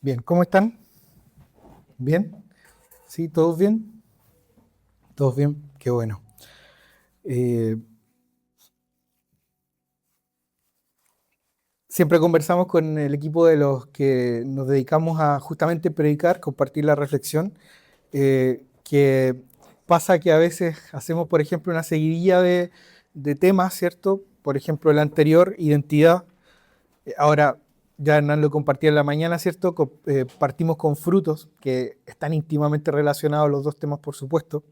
Bien, ¿cómo están? ¿Bien? ¿Sí? ¿Todos bien? ¿Todos bien? Qué bueno. Eh, Siempre conversamos con el equipo de los que nos dedicamos a justamente predicar, compartir la reflexión, que pasa que a veces hacemos, por ejemplo, una seguidilla de temas, ¿cierto? Por ejemplo, el anterior, identidad. Ahora, ya Hernán lo compartía en la mañana, ¿cierto? Partimos con frutos, que están íntimamente relacionados los dos temas, por supuesto.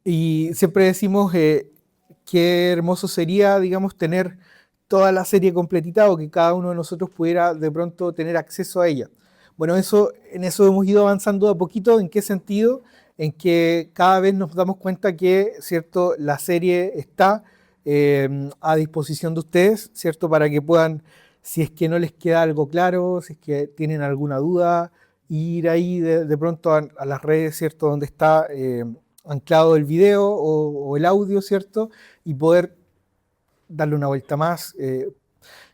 Y siempre decimos qué hermoso sería, digamos, tener toda la serie completita o que cada uno de nosotros pudiera de pronto tener acceso a ella. Bueno, en eso hemos ido avanzando de a poquito. ¿En qué sentido? En que cada vez nos damos cuenta que, ¿cierto?, la serie está a disposición de ustedes, ¿cierto?, para que puedan, si es que no les queda algo claro, si es que tienen alguna duda, ir ahí de pronto a las redes, ¿cierto?, donde está anclado el video o el audio, ¿cierto? Y poder darle una vuelta más.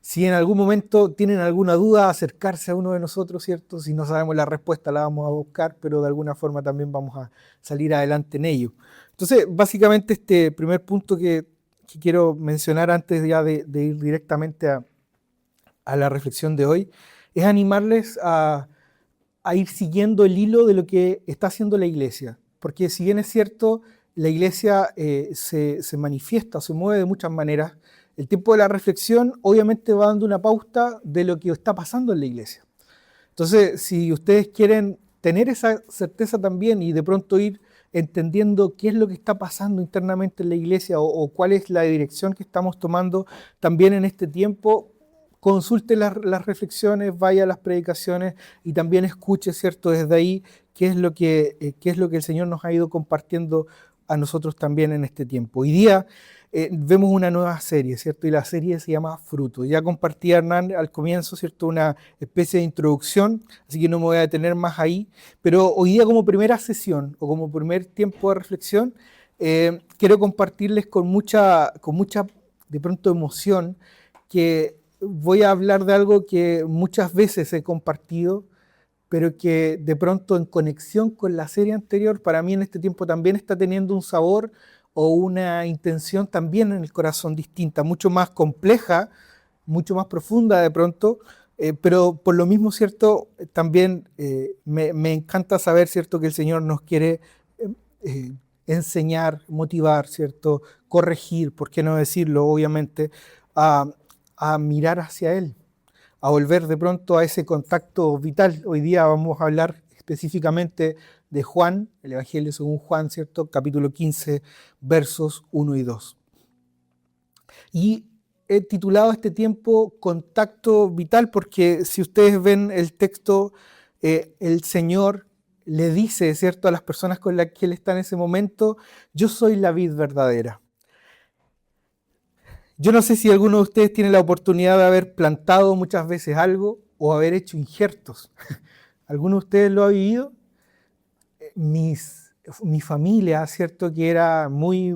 Si en algún momento tienen alguna duda, acercarse a uno de nosotros, ¿cierto? Si no sabemos la respuesta, la vamos a buscar, pero de alguna forma también vamos a salir adelante en ello. Entonces, básicamente este primer punto que quiero mencionar antes ya de ir directamente a la reflexión de hoy, es animarles a ir siguiendo el hilo de lo que está haciendo la iglesia. Porque si bien es cierto, la iglesia se manifiesta, se mueve de muchas maneras, el tiempo de la reflexión obviamente va dando una pauta de lo que está pasando en la iglesia. Entonces, si ustedes quieren tener esa certeza también y de pronto ir entendiendo qué es lo que está pasando internamente en la iglesia o cuál es la dirección que estamos tomando también en este tiempo, consulte las reflexiones, vaya a las predicaciones y también escuche, ¿cierto?, desde ahí qué es lo que el Señor nos ha ido compartiendo a nosotros también en este tiempo. Hoy día vemos una nueva serie, ¿cierto? Y la serie se llama Fruto. Ya compartí, Hernán, al comienzo, ¿cierto?, una especie de introducción, así que no me voy a detener más ahí, pero hoy día como primera sesión o como primer tiempo de reflexión, quiero compartirles con mucha, de pronto, emoción, que voy a hablar de algo que muchas veces he compartido, pero que de pronto en conexión con la serie anterior, para mí en este tiempo también está teniendo un sabor o una intención también en el corazón distinta, mucho más compleja, mucho más profunda de pronto, pero por lo mismo, ¿cierto? También me encanta saber, ¿cierto?, que el Señor nos quiere eh, eh, enseñar, motivar, ¿cierto?, corregir, ¿por qué no decirlo? Obviamente, a, a mirar hacia Él, a volver de pronto a ese contacto vital. Hoy día vamos a hablar específicamente de Juan, el Evangelio según Juan, ¿cierto? Capítulo 15, versos 1 y 2. Y he titulado este tiempo Contacto Vital porque si ustedes ven el texto, el Señor le dice, ¿cierto?, a las personas con las que Él está en ese momento, yo soy la vid verdadera. Yo no sé si alguno de ustedes tiene la oportunidad de haber plantado muchas veces algo o haber hecho injertos. ¿Alguno de ustedes lo ha vivido? Mi familia, ¿cierto?, que era muy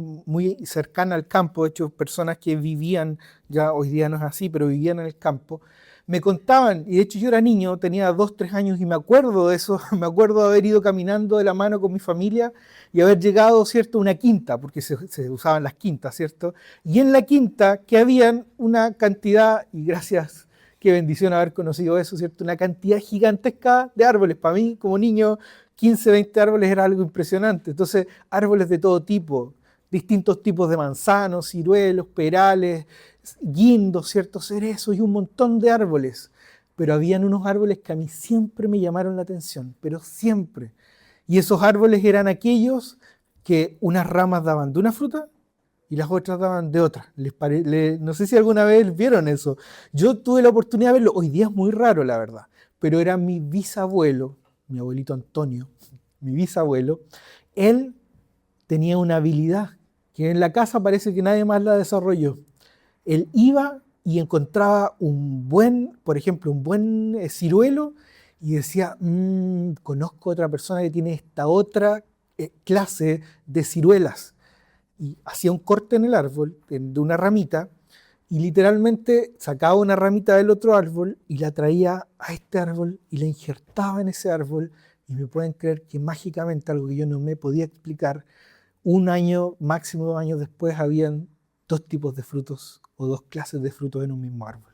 cercana al campo, de hecho, personas que vivían, ya hoy día no es así, pero vivían en el campo, me contaban, y de hecho yo era niño, tenía 2, 3 años y me acuerdo de eso, me acuerdo de haber ido caminando de la mano con mi familia y haber llegado, ¿cierto?, a una quinta, porque se usaban las quintas, ¿cierto? Y en la quinta que habían una cantidad, y gracias, qué bendición haber conocido eso, ¿cierto?, una cantidad gigantesca de árboles. Para mí, como niño, 15, 20 árboles era algo impresionante. Entonces, árboles de todo tipo, distintos tipos de manzanos, ciruelos, perales, guindos, ciertos cerezos y un montón de árboles. Pero habían unos árboles que a mí siempre me llamaron la atención, pero siempre. Y esos árboles eran aquellos que unas ramas daban de una fruta y las otras daban de otra. No sé si alguna vez vieron eso. Yo tuve la oportunidad de verlo. Hoy día es muy raro, la verdad. Pero era mi bisabuelo, mi abuelito Antonio, mi bisabuelo. Él tenía una habilidad que en la casa parece que nadie más la desarrolló. Él iba y encontraba un buen, por ejemplo, un buen ciruelo y decía, conozco a otra persona que tiene esta otra clase de ciruelas. Y hacía un corte en el árbol, de una ramita, y literalmente sacaba una ramita del otro árbol y la traía a este árbol y la injertaba en ese árbol. Y me pueden creer que mágicamente, algo que yo no me podía explicar, un año, máximo 2 años después, habían 2 tipos de frutos o 2 clases de frutos en un mismo árbol.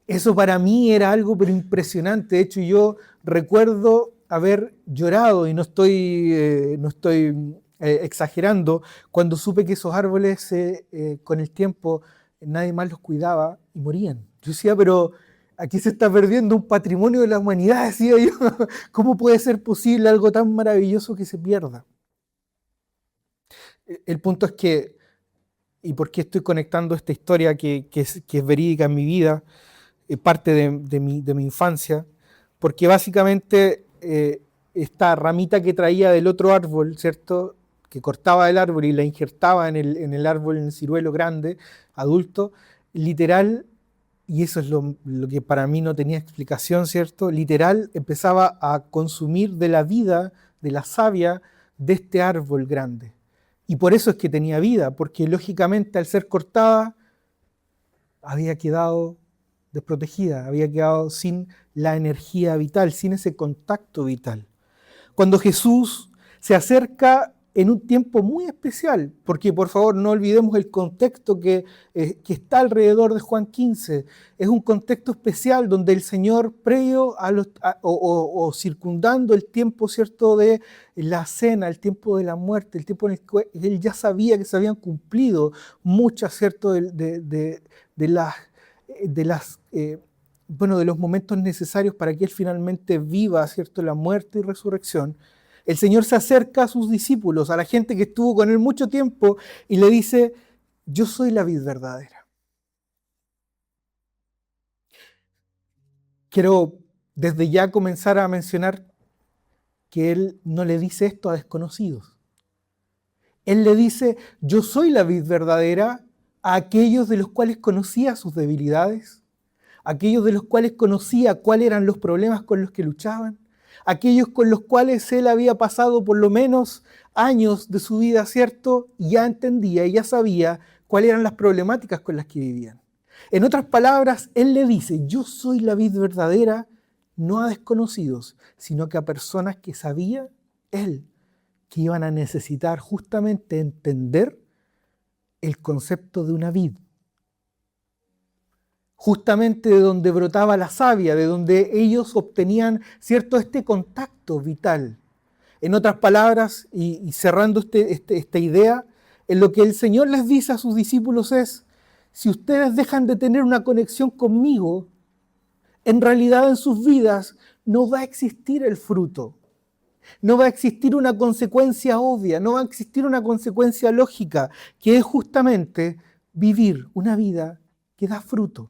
Eso para mí era algo pero impresionante. De hecho, yo recuerdo haber llorado, y no estoy exagerando, cuando supe que esos árboles con el tiempo nadie más los cuidaba y morían. Yo decía, pero aquí se está perdiendo un patrimonio de la humanidad, decía yo. ¿Cómo puede ser posible algo tan maravilloso que se pierda? El punto es que, y por qué estoy conectando esta historia que es verídica en mi vida, parte de mi infancia, porque básicamente esta ramita que traía del otro árbol, ¿cierto? Que cortaba el árbol y la injertaba en el árbol, en el ciruelo grande, adulto, literal, y eso es lo que para mí no tenía explicación, ¿cierto? Literal empezaba a consumir de la vida, de la savia de este árbol grande. Y por eso es que tenía vida, porque lógicamente al ser cortada había quedado desprotegida, había quedado sin la energía vital, sin ese contacto vital. Cuando Jesús se acerca en un tiempo muy especial, porque por favor no olvidemos el contexto que está alrededor de Juan 15, es un contexto especial donde el Señor, previo o circundando el tiempo, ¿cierto?, de la cena, el tiempo de la muerte, el tiempo en el que Él ya sabía que se habían cumplido muchas, ¿cierto?, de los momentos necesarios para que Él finalmente viva, ¿cierto?, la muerte y resurrección. El Señor se acerca a sus discípulos, a la gente que estuvo con Él mucho tiempo, y le dice: yo soy la vid verdadera. Quiero desde ya comenzar a mencionar que Él no le dice esto a desconocidos. Él le dice: yo soy la vid verdadera a aquellos de los cuales conocía sus debilidades, aquellos de los cuales conocía cuáles eran los problemas con los que luchaban, aquellos con los cuales él había pasado por lo menos años de su vida, ¿cierto? Y ya entendía y ya sabía cuáles eran las problemáticas con las que vivían. En otras palabras, él le dice: yo soy la vid verdadera, no a desconocidos, sino que a personas que sabía él que iban a necesitar justamente entender el concepto de una vid, justamente de donde brotaba la savia, de donde ellos obtenían, ¿cierto?, este contacto vital. En otras palabras, y cerrando esta idea, en lo que el Señor les dice a sus discípulos es: si ustedes dejan de tener una conexión conmigo, en realidad en sus vidas no va a existir el fruto, no va a existir una consecuencia obvia, no va a existir una consecuencia lógica, que es justamente vivir una vida que da fruto.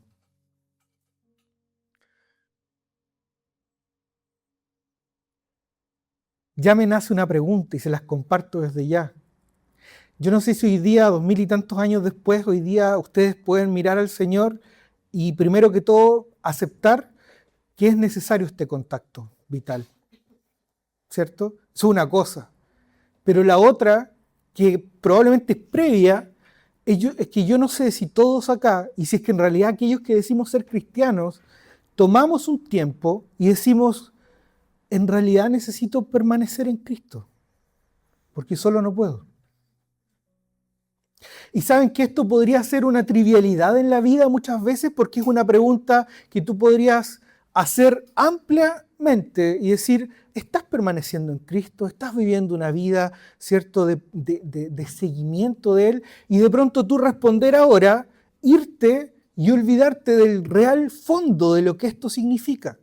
Ya me nace una pregunta y se las comparto desde ya. Yo no sé si hoy día, 2000 y tantos años después, hoy día ustedes pueden mirar al Señor y primero que todo aceptar que es necesario este contacto vital, ¿cierto? Eso es una cosa. Pero la otra, que probablemente es previa, es que yo no sé si todos acá, y si es que en realidad aquellos que decimos ser cristianos, tomamos un tiempo y decimos: en realidad necesito permanecer en Cristo, porque solo no puedo. Y saben que esto podría ser una trivialidad en la vida muchas veces, porque es una pregunta que tú podrías hacer ampliamente y decir: ¿estás permaneciendo en Cristo? ¿Estás viviendo una vida, cierto, de seguimiento de Él? Y de pronto tú responder ahora, irte y olvidarte del real fondo de lo que esto significa.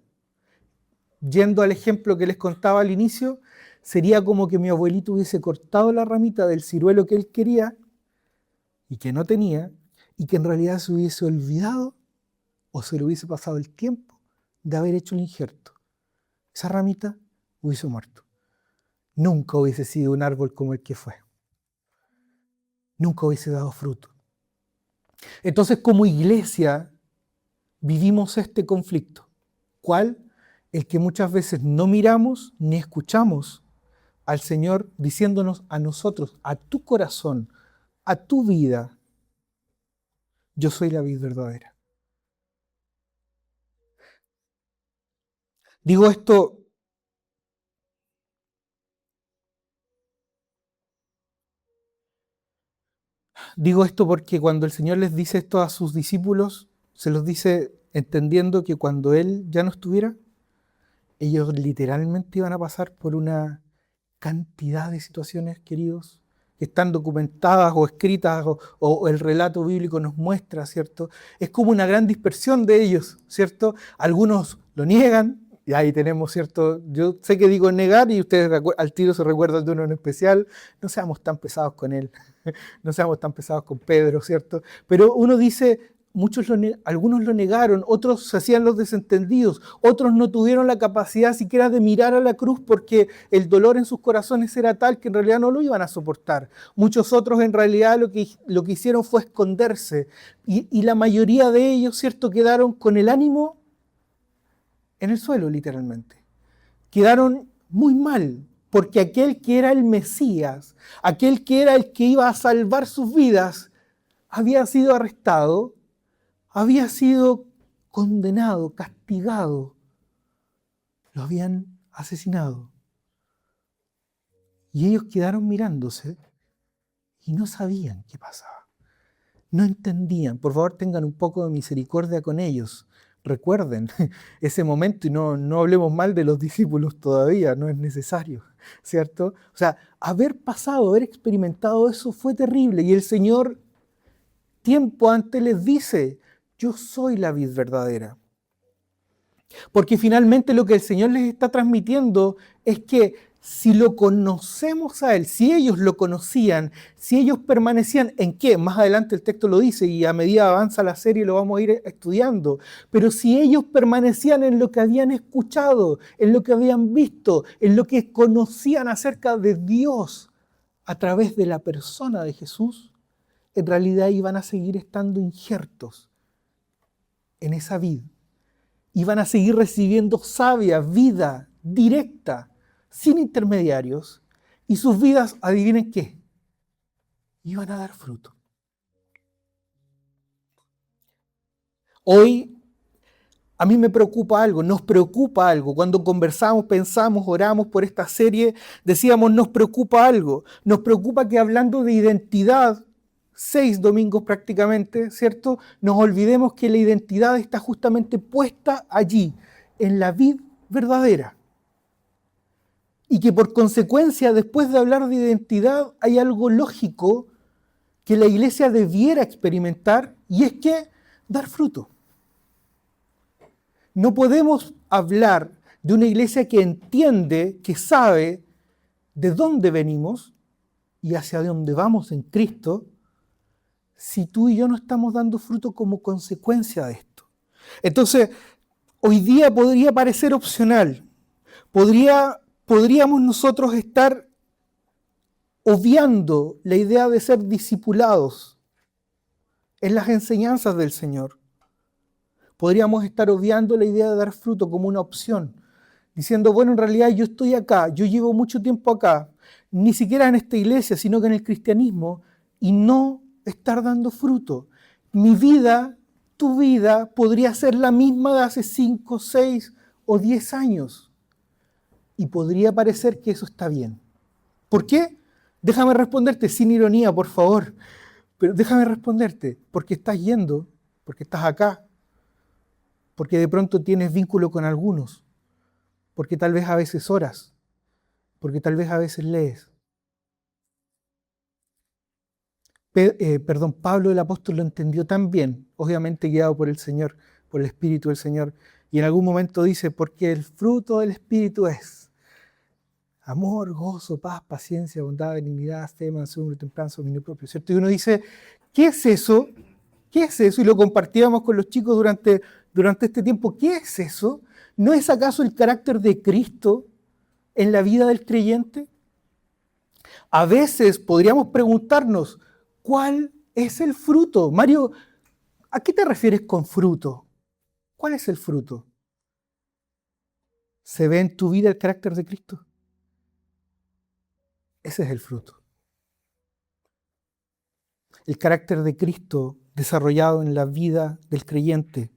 Yendo al ejemplo que les contaba al inicio, sería como que mi abuelito hubiese cortado la ramita del ciruelo que él quería y que no tenía, y que en realidad se hubiese olvidado o se le hubiese pasado el tiempo de haber hecho el injerto. Esa ramita hubiese muerto. Nunca hubiese sido un árbol como el que fue. Nunca hubiese dado fruto. Entonces, como iglesia, vivimos este conflicto. ¿Cuál? El que muchas veces no miramos ni escuchamos al Señor diciéndonos a nosotros, a tu corazón, a tu vida: Yo soy la vid verdadera. Digo esto porque cuando el Señor les dice esto a sus discípulos, se los dice entendiendo que cuando Él ya no estuviera, ellos literalmente iban a pasar por una cantidad de situaciones, queridos, que están documentadas o escritas o el relato bíblico nos muestra, ¿cierto? Es como una gran dispersión de ellos, ¿cierto? Algunos lo niegan, y ahí tenemos, ¿cierto? Yo sé que digo negar y ustedes al tiro se recuerdan de uno en especial. No seamos tan pesados con él, no seamos tan pesados con Pedro, ¿cierto? Pero uno dice, algunos lo negaron, otros se hacían los desentendidos, otros no tuvieron la capacidad siquiera de mirar a la cruz porque el dolor en sus corazones era tal que en realidad no lo iban a soportar. Muchos otros en realidad lo que hicieron fue esconderse y la mayoría de ellos, ¿cierto?, quedaron con el ánimo en el suelo, literalmente. Quedaron muy mal, porque aquel que era el Mesías, aquel que era el que iba a salvar sus vidas, había sido arrestado, había sido condenado, castigado, lo habían asesinado. Y ellos quedaron mirándose y no sabían qué pasaba. No entendían. Por favor, tengan un poco de misericordia con ellos. Recuerden ese momento y no hablemos mal de los discípulos todavía, no es necesario, ¿cierto? O sea, haber pasado, haber experimentado eso fue terrible. Y el Señor, tiempo antes, les dice, yo soy la vid verdadera. Porque finalmente lo que el Señor les está transmitiendo es que si lo conocemos a Él, si ellos lo conocían, si ellos permanecían en qué, más adelante el texto lo dice y a medida avanza la serie lo vamos a ir estudiando, pero si ellos permanecían en lo que habían escuchado, en lo que habían visto, en lo que conocían acerca de Dios a través de la persona de Jesús, en realidad iban a seguir estando injertos en esa vid. Iban a seguir recibiendo savia, vida directa, sin intermediarios, y sus vidas, adivinen qué, iban a dar fruto. Hoy a mí me preocupa algo, nos preocupa algo. Cuando conversamos, pensamos, oramos por esta serie, decíamos, nos preocupa algo. Nos preocupa que hablando de identidad, 6 domingos prácticamente, ¿cierto?, nos olvidemos que la identidad está justamente puesta allí, en la vid verdadera. Y que por consecuencia, después de hablar de identidad, hay algo lógico que la iglesia debiera experimentar, y es que dar fruto. No podemos hablar de una iglesia que entiende, que sabe de dónde venimos y hacia dónde vamos en Cristo, si tú y yo no estamos dando fruto como consecuencia de esto. Entonces, hoy día podría parecer opcional, podríamos nosotros estar obviando la idea de ser discipulados en las enseñanzas del Señor. Podríamos estar obviando la idea de dar fruto como una opción, diciendo, bueno, en realidad yo estoy acá, yo llevo mucho tiempo acá, ni siquiera en esta iglesia, sino que en el cristianismo, y no estar dando fruto. Mi vida, tu vida, podría ser la misma de hace 5, 6 o 10 años. Y podría parecer que eso está bien. ¿Por qué? Déjame responderte sin ironía, por favor. Pero déjame responderte, porque estás yendo, porque estás acá, porque de pronto tienes vínculo con algunos, porque tal vez a veces oras, porque tal vez a veces lees. Pablo el apóstol lo entendió tan bien, obviamente guiado por el Señor, por el Espíritu del Señor, y en algún momento dice, porque el fruto del Espíritu es amor, gozo, paz, paciencia, bondad, benignidad, fe, mansedumbre, templanza, dominio propio, ¿cierto? Y uno dice, ¿qué es eso? ¿Qué es eso? Y lo compartíamos con los chicos durante este tiempo. ¿Qué es eso? ¿No es acaso el carácter de Cristo en la vida del creyente? A veces podríamos preguntarnos, ¿cuál es el fruto? Mario, ¿a qué te refieres con fruto? ¿Cuál es el fruto? ¿Se ve en tu vida el carácter de Cristo? Ese es el fruto. El carácter de Cristo desarrollado en la vida del creyente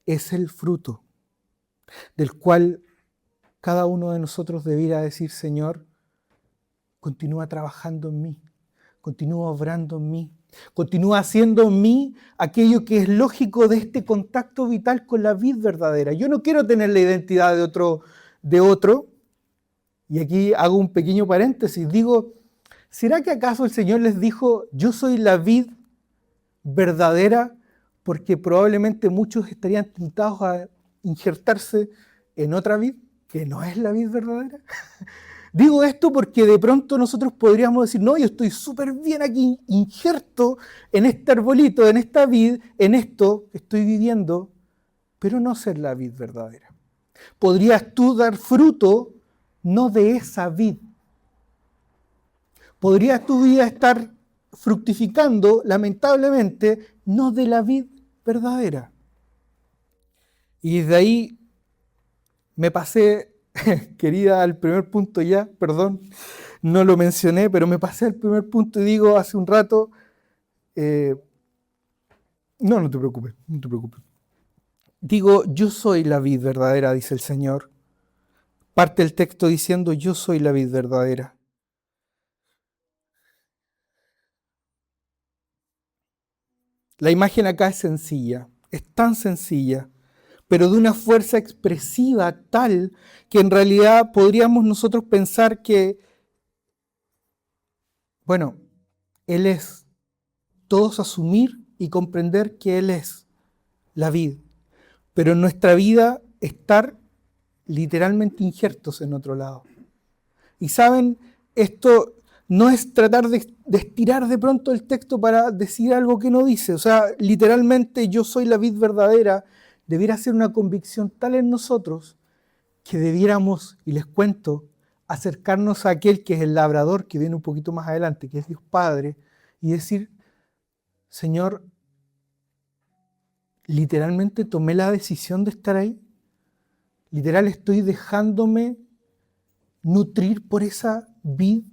es el fruto del cual cada uno de nosotros debiera decir: Señor, continúa trabajando en mí, continúa obrando en mí, continúa haciendo en mí aquello que es lógico de este contacto vital con la vid verdadera. Yo no quiero tener la identidad de otro, y aquí hago un pequeño paréntesis, digo, ¿será que acaso el Señor les dijo: yo soy la vid verdadera? Porque probablemente muchos estarían tentados a injertarse en otra vid que no es la vid verdadera. Digo esto porque de pronto nosotros podríamos decir: no, yo estoy súper bien aquí, injerto en este arbolito, en esta vid, en esto estoy viviendo, pero no ser la vid verdadera. Podrías tú dar fruto no de esa vid. Podrías tu vida estar fructificando, lamentablemente, no de la vid verdadera. Y desde ahí me pasé, querida, al primer punto ya, perdón, no lo mencioné, pero me pasé al primer punto y digo hace un rato, no te preocupes, no te preocupes. Digo, yo soy la vid verdadera, dice el Señor. Parte el texto diciendo: yo soy la vid verdadera. La imagen acá es sencilla, es tan sencilla, pero de una fuerza expresiva tal que en realidad podríamos nosotros pensar que, bueno, Él es, todos asumir y comprender que Él es la vid, pero en nuestra vida estar literalmente injertos en otro lado. Y saben, esto no es tratar de estirar de pronto el texto para decir algo que no dice. O sea, literalmente yo soy la vid verdadera, debiera ser una convicción tal en nosotros que debiéramos, y les cuento, acercarnos a aquel que es el labrador, que viene un poquito más adelante, que es Dios Padre, y decir: Señor, literalmente tomé la decisión de estar ahí. Literal, estoy dejándome nutrir por esa vid.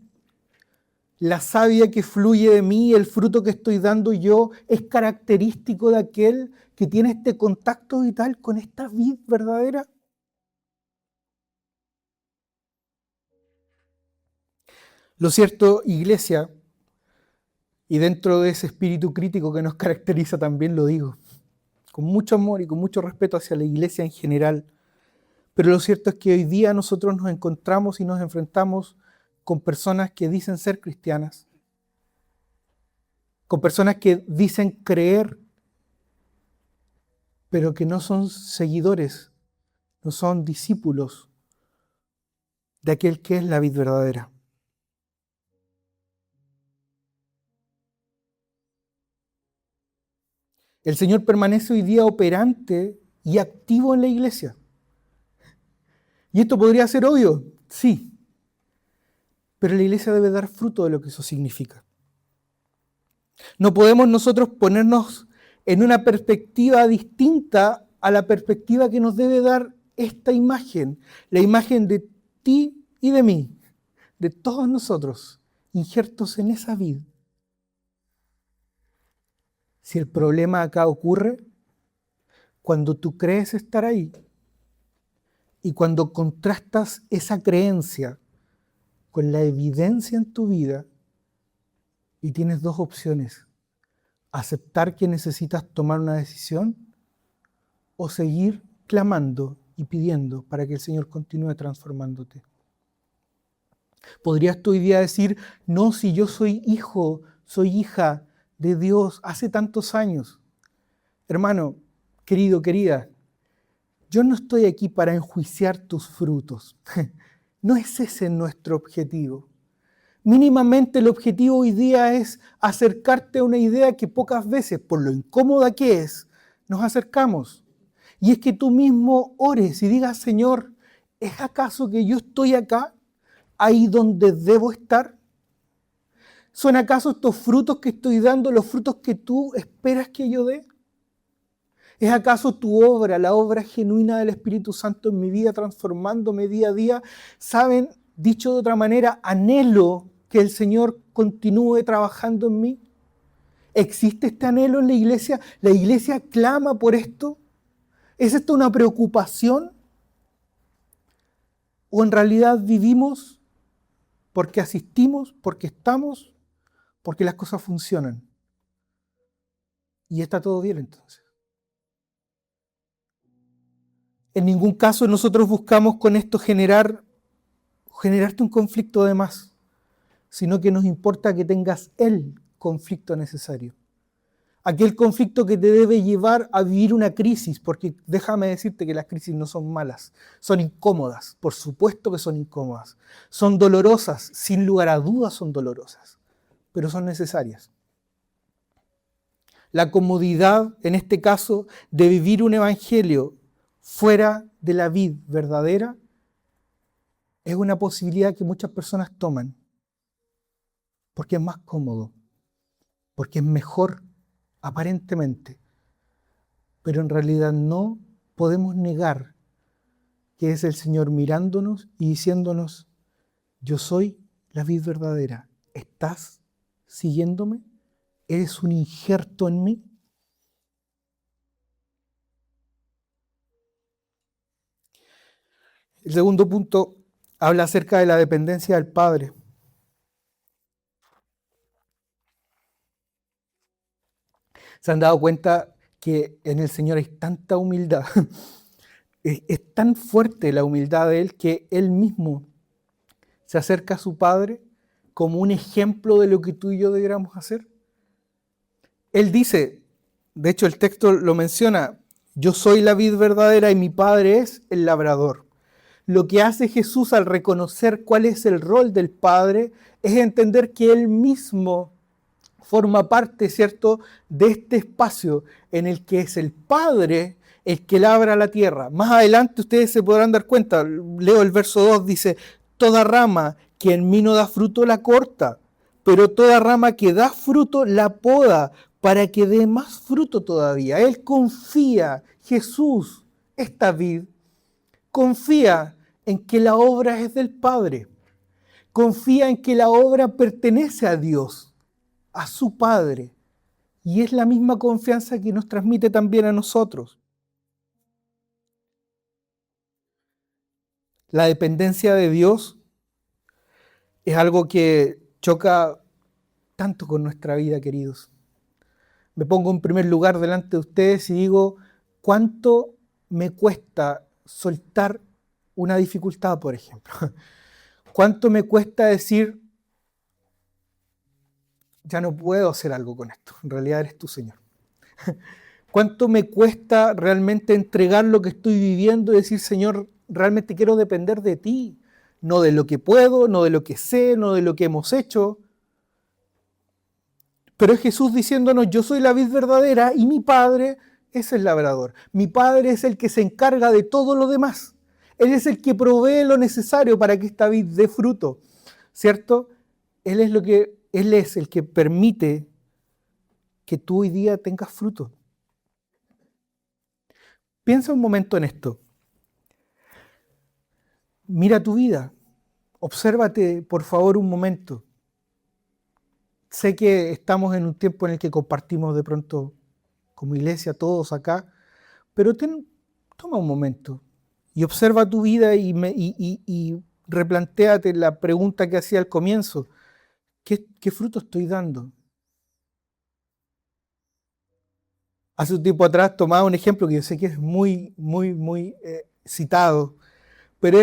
La savia que fluye de mí, el fruto que estoy dando yo, es característico de aquel que tiene este contacto vital con esta vid verdadera. Lo cierto, iglesia, y dentro de ese espíritu crítico que nos caracteriza también lo digo, con mucho amor y con mucho respeto hacia la iglesia en general, pero lo cierto es que hoy día nosotros nos encontramos y nos enfrentamos con personas que dicen ser cristianas, con personas que dicen creer, pero que no son seguidores, no son discípulos de aquel que es la vid verdadera. El Señor permanece hoy día operante y activo en la iglesia. ¿Y esto podría ser obvio? Sí. Pero la iglesia debe dar fruto de lo que eso significa. No podemos nosotros ponernos en una perspectiva distinta a la perspectiva que nos debe dar esta imagen, la imagen de ti y de mí, de todos nosotros, injertos en esa vid. Si el problema acá ocurre cuando tú crees estar ahí y cuando contrastas esa creencia con la evidencia en tu vida y tienes dos opciones: aceptar que necesitas tomar una decisión o seguir clamando y pidiendo para que el Señor continúe transformándote. Podrías tú hoy día decir: no, si yo soy hijo, soy hija de Dios hace tantos años. Hermano, querido, querida, yo no estoy aquí para enjuiciar tus frutos. No es ese nuestro objetivo. Mínimamente el objetivo hoy día es acercarte a una idea que pocas veces, por lo incómoda que es, nos acercamos. Y es que tú mismo ores y digas: Señor, ¿es acaso que yo estoy acá, ahí donde debo estar? ¿Son acaso estos frutos que estoy dando los frutos que tú esperas que yo dé? ¿Es acaso tu obra, la obra genuina del Espíritu Santo en mi vida, transformándome día a día? ¿Saben? Dicho de otra manera, anhelo que el Señor continúe trabajando en mí. ¿Existe este anhelo en la iglesia? ¿La iglesia clama por esto? ¿Es esto una preocupación? ¿O en realidad vivimos porque asistimos, porque estamos, porque las cosas funcionan? Y está todo bien entonces. En ningún caso nosotros buscamos con esto generarte un conflicto de más, sino que nos importa que tengas el conflicto necesario. Aquel conflicto que te debe llevar a vivir una crisis, porque déjame decirte que las crisis no son malas, son incómodas, por supuesto que son incómodas, son dolorosas, sin lugar a dudas son dolorosas, pero son necesarias. La comodidad, en este caso, de vivir un evangelio fuera de la vid verdadera, es una posibilidad que muchas personas toman, porque es más cómodo, porque es mejor aparentemente, pero en realidad no podemos negar que es el Señor mirándonos y diciéndonos: yo soy la vid verdadera, ¿estás siguiéndome? ¿Eres un injerto en mí? El segundo punto habla acerca de la dependencia del Padre. ¿Se han dado cuenta que en el Señor hay tanta humildad? Es tan fuerte la humildad de Él que Él mismo se acerca a su Padre como un ejemplo de lo que tú y yo debiéramos hacer. Él dice, de hecho el texto lo menciona: yo soy la vid verdadera y mi Padre es el labrador. Lo que hace Jesús al reconocer cuál es el rol del Padre es entender que Él mismo forma parte, ¿cierto?, de este espacio en el que es el Padre el que labra la tierra. Más adelante ustedes se podrán dar cuenta, leo el verso 2, dice: toda rama que en mí no da fruto la corta, pero toda rama que da fruto la poda para que dé más fruto todavía. Él confía, Jesús, esta vid, confía en que la obra es del Padre. Confía en que la obra pertenece a Dios, a su Padre. Y es la misma confianza que nos transmite también a nosotros. La dependencia de Dios es algo que choca tanto con nuestra vida, queridos. Me pongo en primer lugar delante de ustedes y digo: ¿cuánto me cuesta soltar una dificultad, por ejemplo? ¿Cuánto me cuesta decir: ya no puedo hacer algo con esto, en realidad eres tú, Señor? ¿Cuánto me cuesta realmente entregar lo que estoy viviendo y decir: Señor, realmente quiero depender de ti? No de lo que puedo, no de lo que sé, no de lo que hemos hecho. Pero es Jesús diciéndonos: yo soy la vid verdadera y mi Padre es el labrador. Mi Padre es el que se encarga de todo lo demás. Él es el que provee lo necesario para que esta vid dé fruto, ¿cierto? Él es el que permite que tú hoy día tengas fruto. Piensa un momento en esto. Mira tu vida. Obsérvate, por favor, un momento. Sé que estamos en un tiempo en el que compartimos de pronto como iglesia todos acá, pero toma un momento y observa tu vida y replantéate la pregunta que hacía al comienzo: ¿qué fruto estoy dando? Hace un tiempo atrás tomaba un ejemplo que yo sé que es muy citado, pero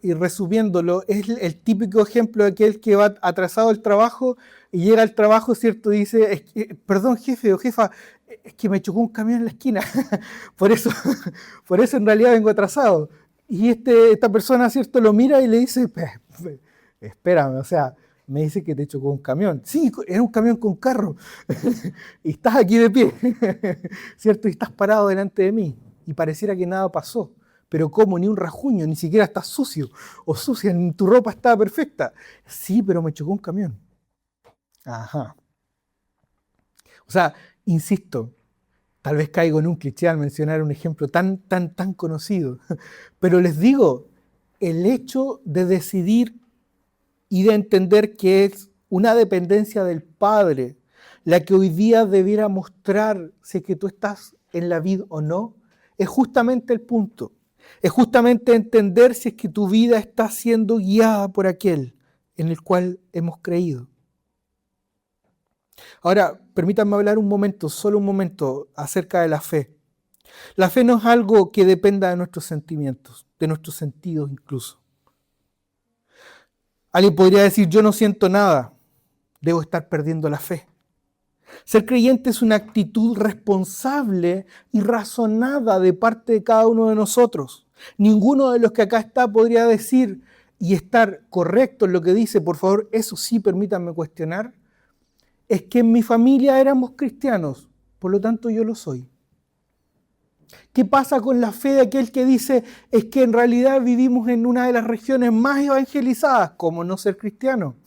y resumiéndolo, es el típico ejemplo de aquel que va atrasado al trabajo y llega al trabajo, ¿cierto? Y dice: perdón, jefe o jefa, es que me chocó un camión en la esquina, por eso, por eso en realidad vengo atrasado. Y esta persona, ¿cierto?, lo mira y le dice: espérame, o sea, me dice que te chocó un camión. Sí, era un camión con carro. Y estás aquí de pie, ¿cierto? Y estás parado delante de mí y pareciera que nada pasó. Pero ¿cómo? Ni un rasguño, ni siquiera estás sucio o sucia, ni tu ropa está perfecta. Sí, pero me chocó un camión. Ajá. O sea, insisto, tal vez caigo en un cliché al mencionar un ejemplo tan conocido, pero les digo, el hecho de decidir y de entender que es una dependencia del Padre la que hoy día debiera mostrar si es que tú estás en la vid o no, es justamente el punto. Es justamente entender si es que tu vida está siendo guiada por aquel en el cual hemos creído. Ahora, permítanme hablar un momento, solo un momento, acerca de la fe. La fe no es algo que dependa de nuestros sentimientos, de nuestros sentidos incluso. Alguien podría decir, yo no siento nada, debo estar perdiendo la fe. Ser creyente es una actitud responsable y razonada de parte de cada uno de nosotros. Ninguno de los que acá está podría decir y estar correcto en lo que dice, por favor, eso sí, permítanme cuestionar, es que en mi familia éramos cristianos, por lo tanto yo lo soy. ¿Qué pasa con la fe de aquel que dice es que en realidad vivimos en una de las regiones más evangelizadas? ¿Cómo no ser cristiano?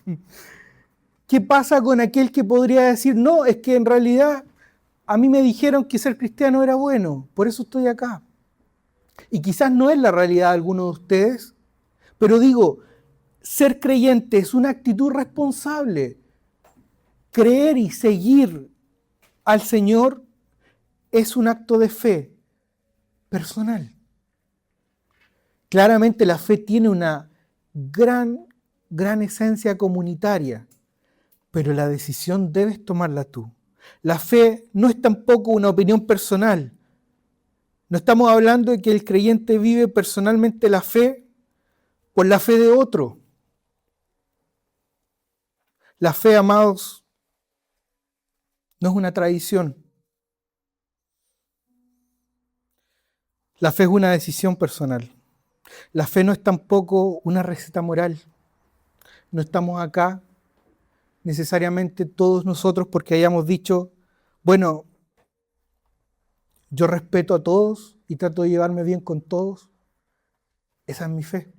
¿Qué pasa con aquel que podría decir, no, es que en realidad a mí me dijeron que ser cristiano era bueno, por eso estoy acá? Y quizás no es la realidad de alguno de ustedes, pero digo, ser creyente es una actitud responsable. Creer y seguir al Señor es un acto de fe personal. Claramente la fe tiene una gran esencia comunitaria, pero la decisión debes tomarla tú. La fe no es tampoco una opinión personal. No estamos hablando de que el creyente vive personalmente la fe por la fe de otro. La fe, amados, no es una tradición. La fe es una decisión personal. La fe no es tampoco una receta moral. No estamos acá necesariamente todos nosotros porque hayamos dicho, bueno, yo respeto a todos y trato de llevarme bien con todos. Esa es mi fe.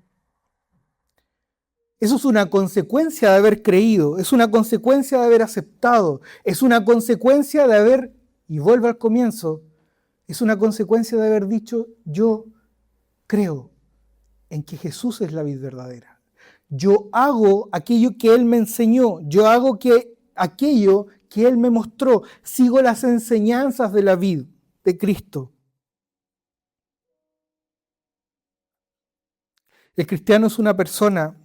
Eso es una consecuencia de haber creído, es una consecuencia de haber aceptado, es una consecuencia de haber, y vuelvo al comienzo, es una consecuencia de haber dicho, yo creo en que Jesús es la vid verdadera. Yo hago aquello que Él me enseñó, yo hago aquello que Él me mostró, sigo las enseñanzas de la vid de Cristo. El cristiano es una persona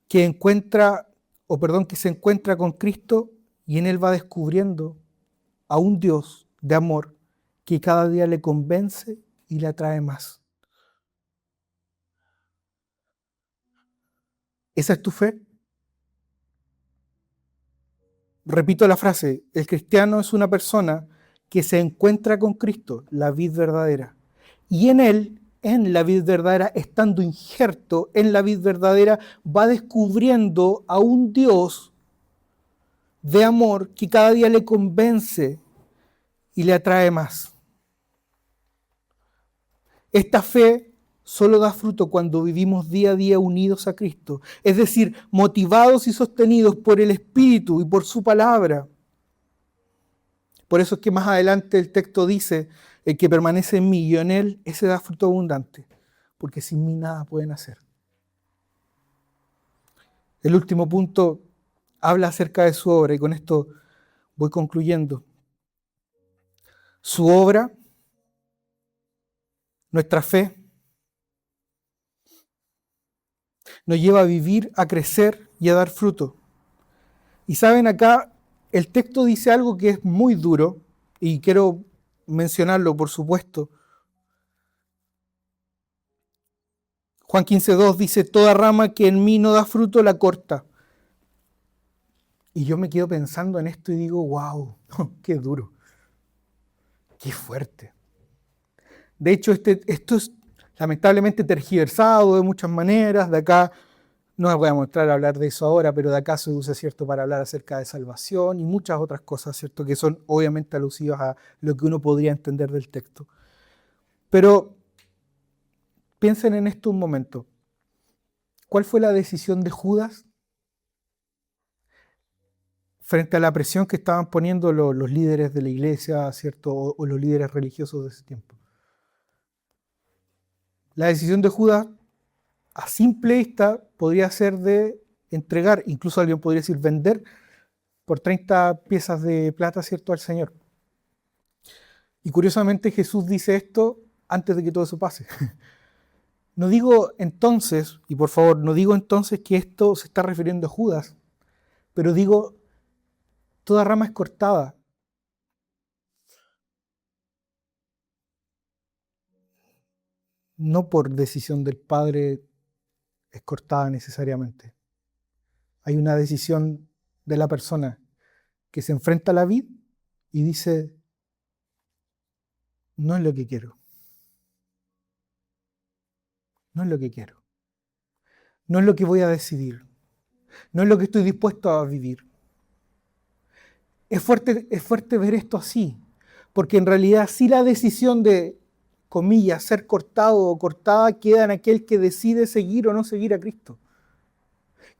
que que se encuentra con Cristo y en Él va descubriendo a un Dios de amor que cada día le convence y le atrae más. ¿Esa es tu fe? Repito la frase, el cristiano es una persona que se encuentra con Cristo, la vid verdadera. Y en Él, en la vid verdadera, estando injerto en la vid verdadera, va descubriendo a un Dios de amor que cada día le convence y le atrae más. Esta fe solo da fruto cuando vivimos día a día unidos a Cristo, es decir, motivados y sostenidos por el Espíritu y por su palabra. Por eso es que más adelante el texto dice, el que permanece en mí y yo en él, ese da fruto abundante, porque sin mí nada pueden hacer. El último punto habla acerca de su obra y con esto voy concluyendo. Su obra, nuestra fe, nos lleva a vivir, a crecer y a dar fruto. Y saben, acá el texto dice algo que es muy duro y quiero mencionarlo, por supuesto. Juan 15:2 dice, toda rama que en mí no da fruto la corta. Y yo me quedo pensando en esto y digo, wow, qué duro, qué fuerte. De hecho, esto es lamentablemente tergiversado de muchas maneras. De acá, no me voy a mostrar a hablar de eso ahora, pero de acá se usa, ¿cierto?, para hablar acerca de salvación y muchas otras cosas, ¿cierto?, que son obviamente alusivas a lo que uno podría entender del texto. Pero piensen en esto un momento. ¿Cuál fue la decisión de Judas frente a la presión que estaban poniendo los líderes de la iglesia, ¿cierto?, o los líderes religiosos de ese tiempo? La decisión de Judas, a simple vista, podría ser de entregar, incluso alguien podría decir vender por 30 piezas de plata, ¿cierto?, al Señor. Y curiosamente Jesús dice esto antes de que todo eso pase. No digo entonces, y por favor, no digo entonces que esto se está refiriendo a Judas, pero digo, toda rama es cortada. No por decisión del Padre es cortada necesariamente. Hay una decisión de la persona que se enfrenta a la vid y dice, no es lo que quiero. No es lo que quiero. No es lo que voy a decidir. No es lo que estoy dispuesto a vivir. Es fuerte ver esto así, porque en realidad sí la decisión de, comillas, ser cortado o cortada queda en aquel que decide seguir o no seguir a Cristo.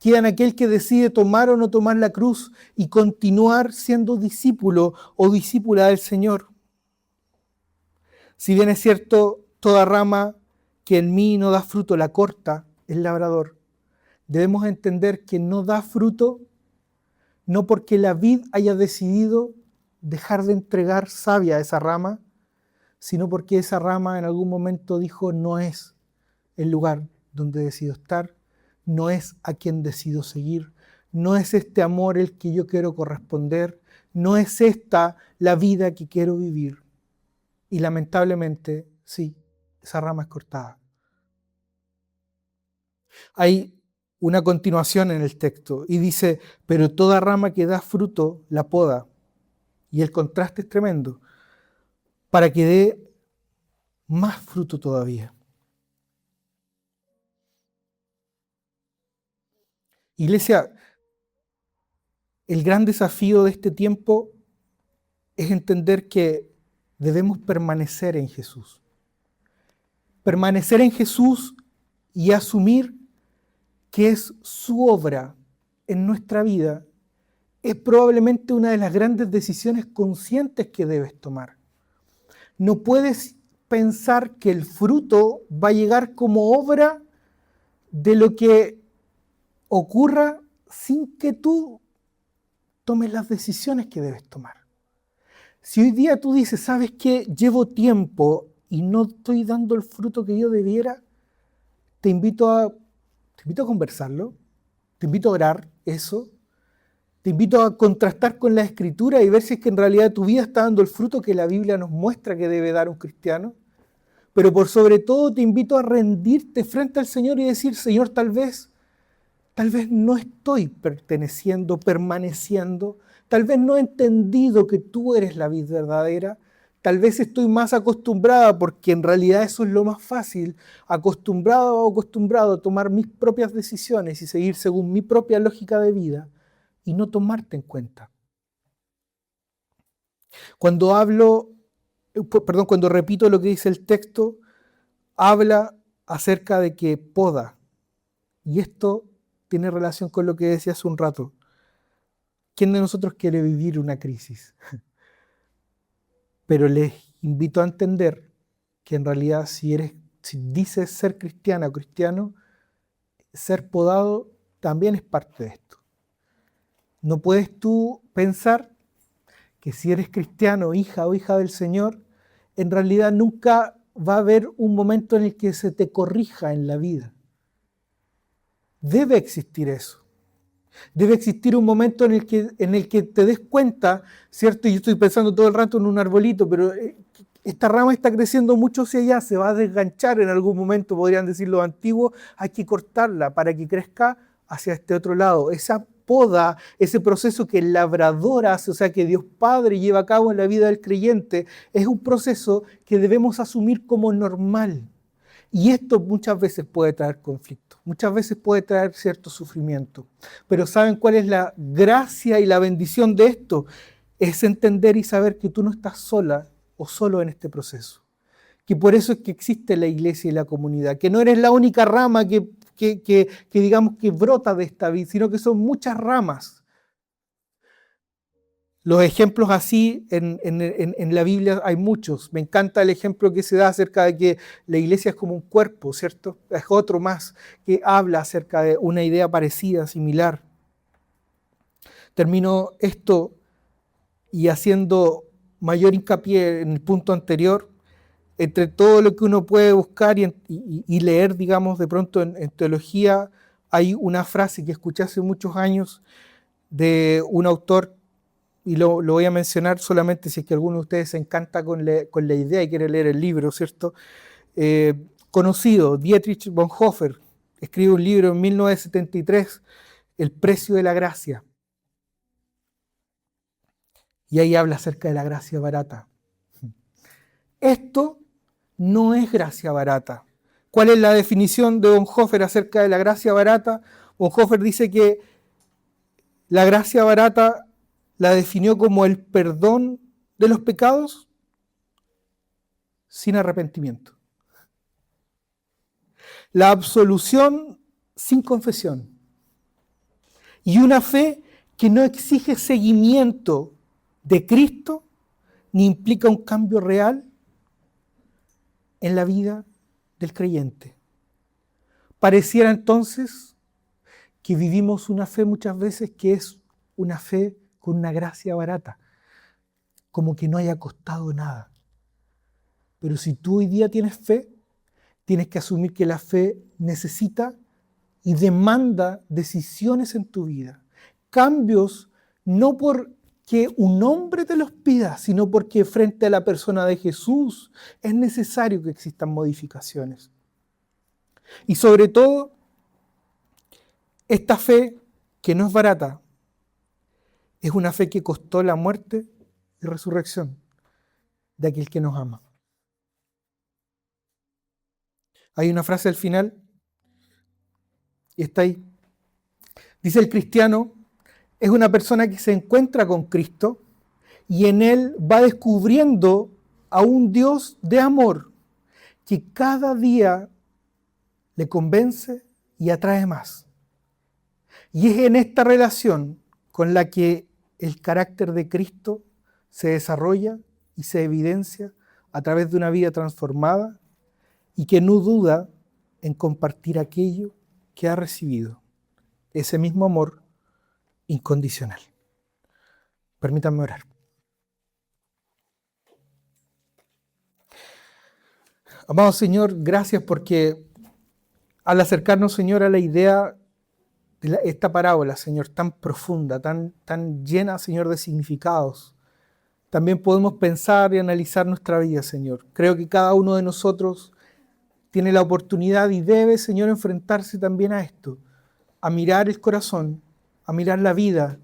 Queda en aquel que decide tomar o no tomar la cruz y continuar siendo discípulo o discípula del Señor. Si bien es cierto, toda rama que en mí no da fruto la corta el labrador, debemos entender que no da fruto no porque la vid haya decidido dejar de entregar savia a esa rama, sino porque esa rama en algún momento dijo, no es el lugar donde decido estar, no es a quien decido seguir, no es este amor el que yo quiero corresponder, no es esta la vida que quiero vivir. Y lamentablemente, sí, esa rama es cortada. Hay una continuación en el texto y dice, pero toda rama que da fruto la poda. Y el contraste es tremendo, para que dé más fruto todavía. Iglesia, el gran desafío de este tiempo es entender que debemos permanecer en Jesús. Permanecer en Jesús y asumir que es su obra en nuestra vida es probablemente una de las grandes decisiones conscientes que debes tomar. No puedes pensar que el fruto va a llegar como obra de lo que ocurra sin que tú tomes las decisiones que debes tomar. Si hoy día tú dices, ¿sabes qué? Llevo tiempo y no estoy dando el fruto que yo debiera, te invito a conversarlo, te invito a orar eso, te invito a contrastar con la Escritura y ver si es que en realidad tu vida está dando el fruto que la Biblia nos muestra que debe dar un cristiano. Pero por sobre todo te invito a rendirte frente al Señor y decir, Señor, tal vez no estoy permaneciendo, tal vez no he entendido que tú eres la vid verdadera, tal vez estoy más acostumbrada, porque en realidad eso es lo más fácil, acostumbrado o acostumbrado a tomar mis propias decisiones y seguir según mi propia lógica de vida y no tomarte en cuenta. Cuando repito lo que dice el texto, habla acerca de que poda, y esto tiene relación con lo que decía hace un rato. ¿Quién de nosotros quiere vivir una crisis? Pero les invito a entender que en realidad si dices ser cristiana o cristiano, ser podado también es parte de esto. No puedes tú pensar que si eres cristiano, hija o hija del Señor, en realidad nunca va a haber un momento en el que se te corrija en la vida. Debe existir eso. Debe existir un momento en el que te des cuenta, ¿cierto? Y yo estoy pensando todo el rato en un arbolito, pero esta rama está creciendo mucho hacia allá, se va a desganchar en algún momento, podrían decir los antiguos, hay que cortarla para que crezca hacia este otro lado. Esa poda, ese proceso que el labrador hace, o sea, que Dios Padre lleva a cabo en la vida del creyente, es un proceso que debemos asumir como normal. Y esto muchas veces puede traer conflicto, muchas veces puede traer cierto sufrimiento. Pero ¿saben cuál es la gracia y la bendición de esto? Es entender y saber que tú no estás sola o solo en este proceso. Que por eso es que existe la iglesia y la comunidad. Que no eres la única rama que digamos que brota de esta vida, sino que son muchas ramas. Los ejemplos así en la Biblia hay muchos. Me encanta el ejemplo que se da acerca de que la iglesia es como un cuerpo, ¿cierto? Es otro más que habla acerca de una idea parecida, similar. Termino esto y haciendo mayor hincapié en el punto anterior, entre todo lo que uno puede buscar y leer, digamos, de pronto en teología, hay una frase que escuché hace muchos años de un autor, y lo voy a mencionar solamente si es que alguno de ustedes se encanta con la idea y quiere leer el libro, ¿cierto? Conocido, Dietrich Bonhoeffer, escribe un libro en 1973, El precio de la gracia. Y ahí habla acerca de la gracia barata. Esto no es gracia barata. ¿Cuál es la definición de Bonhoeffer acerca de la gracia barata? Bonhoeffer dice que la gracia barata la definió como el perdón de los pecados sin arrepentimiento. La absolución sin confesión. Y una fe que no exige seguimiento de Cristo ni implica un cambio real en la vida del creyente. Pareciera entonces que vivimos una fe muchas veces que es una fe con una gracia barata, como que no haya costado nada. Pero si tú hoy día tienes fe, tienes que asumir que la fe necesita y demanda decisiones en tu vida. Cambios no porque un hombre te los pida, sino porque frente a la persona de Jesús es necesario que existan modificaciones. Y sobre todo, esta fe que no es barata, es una fe que costó la muerte y resurrección de aquel que nos ama. Hay una frase al final, y está ahí. Dice: el cristiano es una persona que se encuentra con Cristo y en él va descubriendo a un Dios de amor que cada día le convence y atrae más. Y es en esta relación con la que el carácter de Cristo se desarrolla y se evidencia a través de una vida transformada y que no duda en compartir aquello que ha recibido, ese mismo amor incondicional. Permítanme orar. Amado Señor, gracias porque al acercarnos, Señor, a la idea de esta parábola, Señor, tan profunda, tan llena, Señor, de significados, también podemos pensar y analizar nuestra vida, Señor. Creo que cada uno de nosotros tiene la oportunidad y debe, Señor, enfrentarse también a esto, a mirar el corazón, a mirar la vida,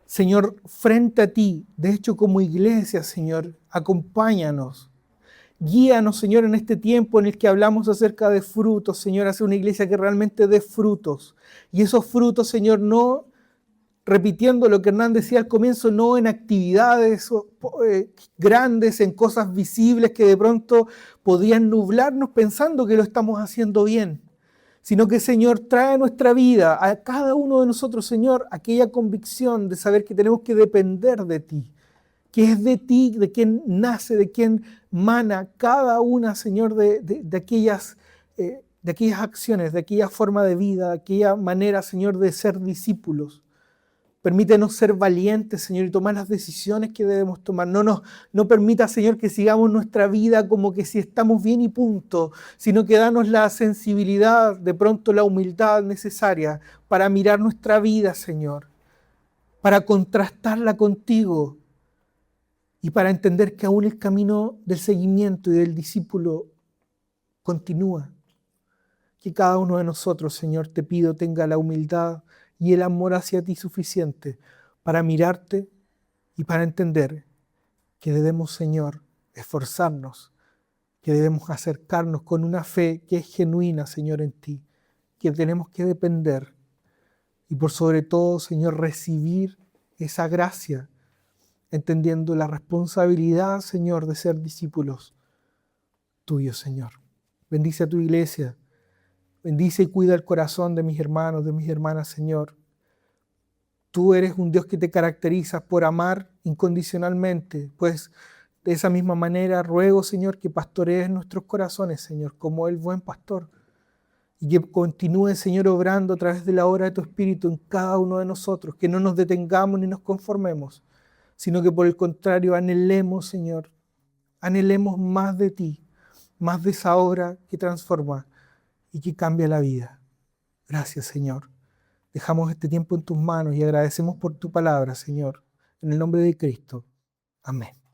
Señor, frente a ti. De hecho, como iglesia, Señor, acompáñanos. Guíanos, Señor, en este tiempo en el que hablamos acerca de frutos, Señor, hacer una iglesia que realmente dé frutos. Y esos frutos, Señor, no, repitiendo lo que Hernán decía al comienzo, no en actividades grandes, en cosas visibles que de pronto podían nublarnos pensando que lo estamos haciendo bien, sino que, Señor, trae a nuestra vida, a cada uno de nosotros, Señor, aquella convicción de saber que tenemos que depender de ti, que es de ti, de quien nace, de quien mana cada una, Señor, de aquellas acciones, de aquella forma de vida, de aquella manera, Señor, de ser discípulos. Permítenos ser valientes, Señor, y tomar las decisiones que debemos tomar. No permita, Señor, que sigamos nuestra vida como que si estamos bien y punto, sino que danos la sensibilidad, de pronto la humildad necesaria para mirar nuestra vida, Señor, para contrastarla contigo y para entender que aún el camino del seguimiento y del discípulo continúa. Que cada uno de nosotros, Señor, te pido, tenga la humildad y el amor hacia ti suficiente para mirarte y para entender que debemos, Señor, esforzarnos, que debemos acercarnos con una fe que es genuina, Señor, en ti, que tenemos que depender y por sobre todo, Señor, recibir esa gracia, entendiendo la responsabilidad, Señor, de ser discípulos tuyos, Señor. Bendice a tu iglesia. Bendice y cuida el corazón de mis hermanos, de mis hermanas, Señor. Tú eres un Dios que te caracterizas por amar incondicionalmente, pues de esa misma manera ruego, Señor, que pastorees nuestros corazones, Señor, como el buen pastor, y que continúe, Señor, obrando a través de la obra de tu Espíritu en cada uno de nosotros, que no nos detengamos ni nos conformemos, sino que por el contrario anhelemos, Señor, anhelemos más de ti, más de esa obra que transforma y que cambia la vida. Gracias, Señor. Dejamos este tiempo en tus manos y agradecemos por tu palabra, Señor. En el nombre de Cristo. Amén.